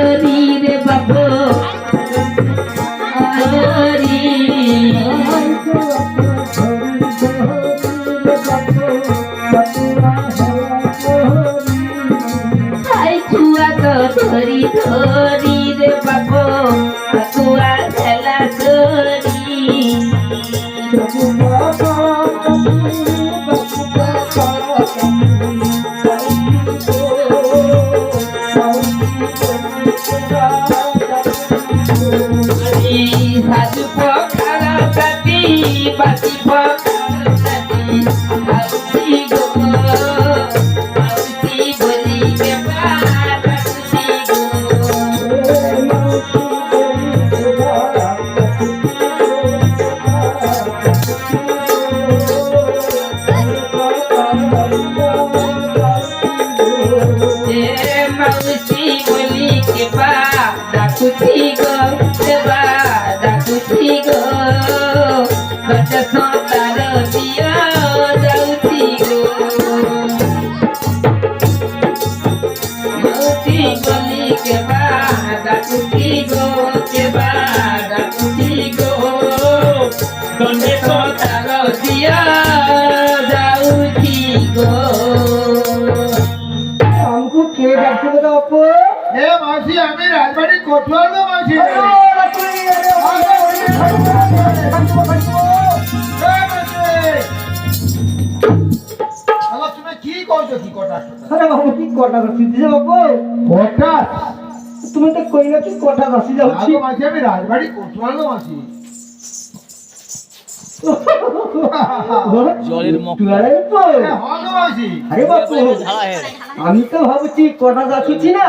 ধরি রে বাবু ধরি ছুয়া তো ধরি ধরি রে বাবু ছুয়া খেলা ধরি সাধু পখারা জাতি বাতি পখারা জাতি আউসি গো আউসি বলি দেবা আউসি গো মাউসি বলি দেবা ডাকুছি গো দেবা ডাকুছি গো গট সন্তার দিয়া যাউছি গো মাউসি বলি কেবা ডাকুছি গো কেবা ডাকুছি গো গন্ডে সন্তার দিয়া যাউছি গো हमको के डाक्टर का अपो ए मासी আমি রাজবাড়ি কোটওয়াল গো মাসি এ মাসি আলা তুমি কি কইছো কি কথা अरे बाबू की कोटा रसी दिए बाबू কোটা তুমি তো কইলা কি কোটা রসি যাচ্ছি আগো মাসি আমি রাজবাড়ি কোটওয়াল গো মাসি জলের মুখ তুলারে তো এ হ্যাঁ গো মাসি আরে বাবু আমি তো ভাবছি কোটা যাচ্ছি না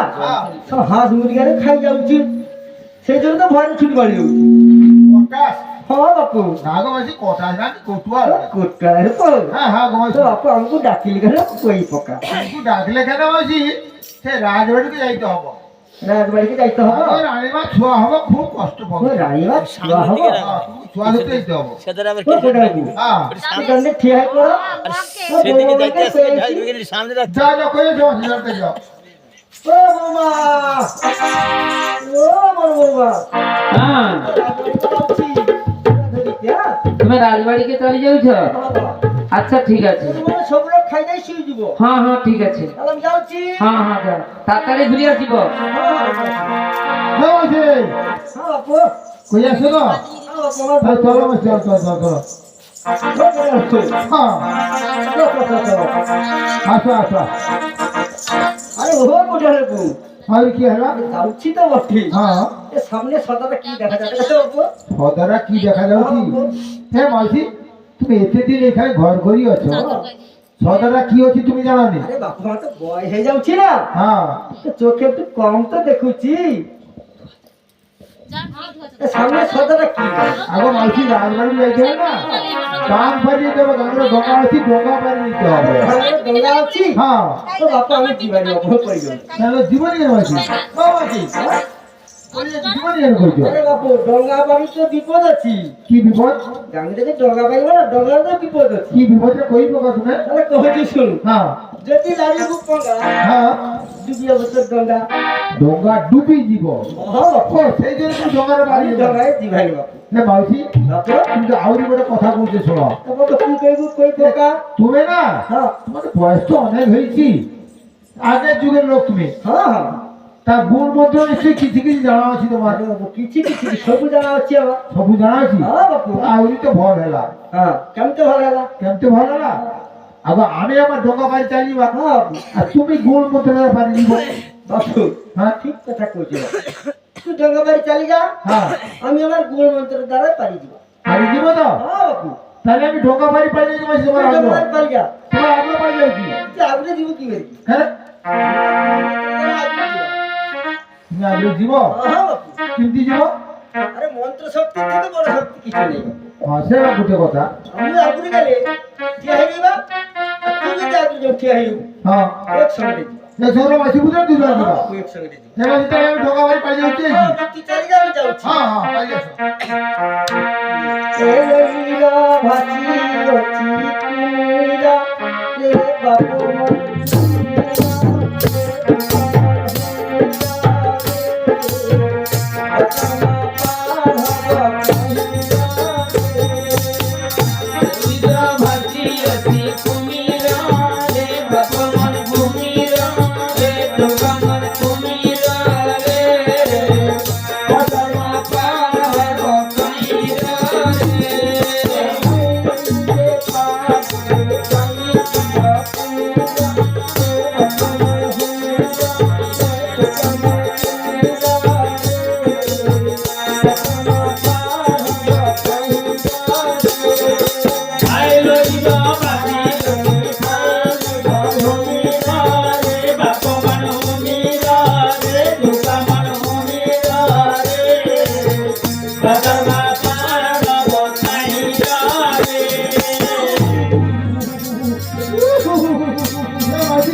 সব হাঁস মুরগিরে খাই যাচ্ছি সেই জন্য তো ভয় ছুটি মারি যাচ্ছি কোটা হ্যাঁ বাপু আগো মাসি কোটা না কোটওয়াল কোটা রে তো হ্যাঁ হ্যাঁ গো মাসি তো আপু আমাকে ডাকিলি কেন কই পকা একটু ডাকলে কেন মাসি সে রাজবাড়িতে যাইতে হবে রাজবাড়িতে যাইতে হবে আর রানীমা ছোয়া হবে খুব কষ্ট ও পাবে রানীমা ছোয়া হবে ছোয়া হতে যেতে হবে সেটার আবার ও কোটা বাবু হ্যাঁ এখানে ঠিক আছে করো সেদিকে যাইতে আসবে ঢাল বিকেলে সামনে রাখতে যা যা কই যাও নিতে যাও ও মামা ও মামা হ্যাঁ তুমি রাজবাড়িকে চলে যাচ্ছ আচ্ছা ঠিক আছে সব লোক খাই দেয় শুয়ে দিব হ্যাঁ হ্যাঁ ঠিক আছে তাহলে আমি যাচ্ছি হ্যাঁ হ্যাঁ যাও তাড়াতাড়ি ঘুরে আসিব যাও আছে হ্যাঁ বাপু কই আসো না হ্যাঁ চলো মাসি চলো চলো চলো হ্যাঁ আসো আসো আরে ও কোটা রে বউ আর কি হলো যাচ্ছি তো বটে হ্যাঁ এ সামনে সদাটা কি দেখা যাচ্ছে বাপু সদারা কি দেখা যাচ্ছে হ্যাঁ মাসি তুমি এতে দিন এখানে ঘর ঘরই আছো সদারা কি হচ্ছে তুমি জানো নি আরে বাপু আমার তো বয়স হয়ে যাচ্ছে না হ্যাঁ তো চোখে একটু কম তো দেখুছি সামনে সদাটা কি আগো মাসি রাজবাড়ি যাইতে হবে না কান ফাটিয়ে দেবো গাঙ্গা ডোকা আছি ডোকা পারি নিতে হবে গঙ্গা আছি হ্যাঁ তো বাপু আমি জীবানি অপর করি তাহলে জীবনী কেন মাসি ও মাসি জীবনী কেন করছো আরে বাপু ডঙ্গা বাড়ি তো বিপদ আছি কি বিপদ গাঙ্গে থেকে ডঙ্গা পাইব না ডঙ্গার তো বিপদ আছে কি বিপদটা কই পোকা তুমি তাহলে কহছি শুন হ্যাঁ যদি লাগি খুব পঙ্গা হ্যাঁ ডুবি অবস্থা ডঙ্গা ডোঙ্গা ডুবি দিব হ্যাঁ বাপু ও সেই জন্য তুমি ডোঙ্গার বাড়ি আমি যাবে ডঙ্গায় জীবানি বাপু হ্যাঁ মাসি বাপু কিন্তু আউরি বড় কথা বলছে শোনো তারপর তো কি কইব কই পোকা তুমি না হ্যাঁ তোমার বয়স তো অনেক হয়েছি আগের যুগের লোক তুমি হ্যাঁ হ্যাঁ তা গুণ মন্ত্র নিশ্চয়ই কিছু কিছু জানা আছে তোমার আরে বাপু কিছু কিছু সবু জানা আছে আমার সবু জানা আছে হ্যাঁ বাপু আউরি তো ভর হেলা হ্যাঁ কেমন তো ভালো লাগা কেমতে ভালো হেলা আবার আমি আমার ডোঙ্গা বাড়ি চালিবা হ্যাঁ আর তুমি গুণ মন্ত্রের বাড়ি নিব বাপু হ্যাঁ ঠিক কথা কইছো তুই ডঙ্গা বাড়ি চালি যা হ্যাঁ আমি আমার গুণ মন্ত্রের দ্বারা পারি দিব বাড়ি দিব তো হ্যাঁ বাপু তাহলে আমি ডোঙ্গা বাড়ি পাই যাই তোমার তোমার তুই আগ্রহ ডঙ্গা বাড়ি পারি যা তোমার আগ্রহ পাই যাচ্ছি তুই আগুনে দিব কি বেরি হ্যাঁ তুমি আগ্রহ দিব হ্যাঁ বাপু কিন্তু দিব আরে মন্ত্র শক্তি থেকে বড় শক্তি কিছু নেই হ্যাঁ সে গুটে কথা আমি আগুনে গেলে ঠিয়া হয়ে যাবা তুই যদি আগুনে যাও ঠিয়া হয়ে হ্যাঁ একসঙ্গে দিবা এই ছোট মাসি বুঝে দিবা দিবা বাপু একসঙ্গে দিবা এবার তাহলে আমি ডোঙ্গা বাড়ি পাই যাচ্ছি তুই চালি যা আমি যাচ্ছি হ্যাঁ হ্যাঁ পাই যাচ্ছি এলিরা ভাসি অচি কুমিরা রে বাপু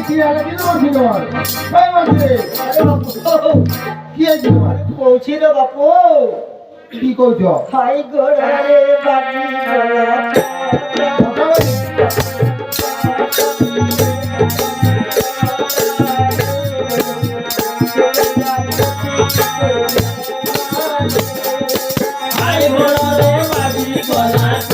কি আলাদা কি মাসি তোমার এই মাসি কি আছে তোমার পৌঁছি রে বাপু কি কইছ খাই গোড়ারে বাজি আই ঘোড়ারে বাজি গলা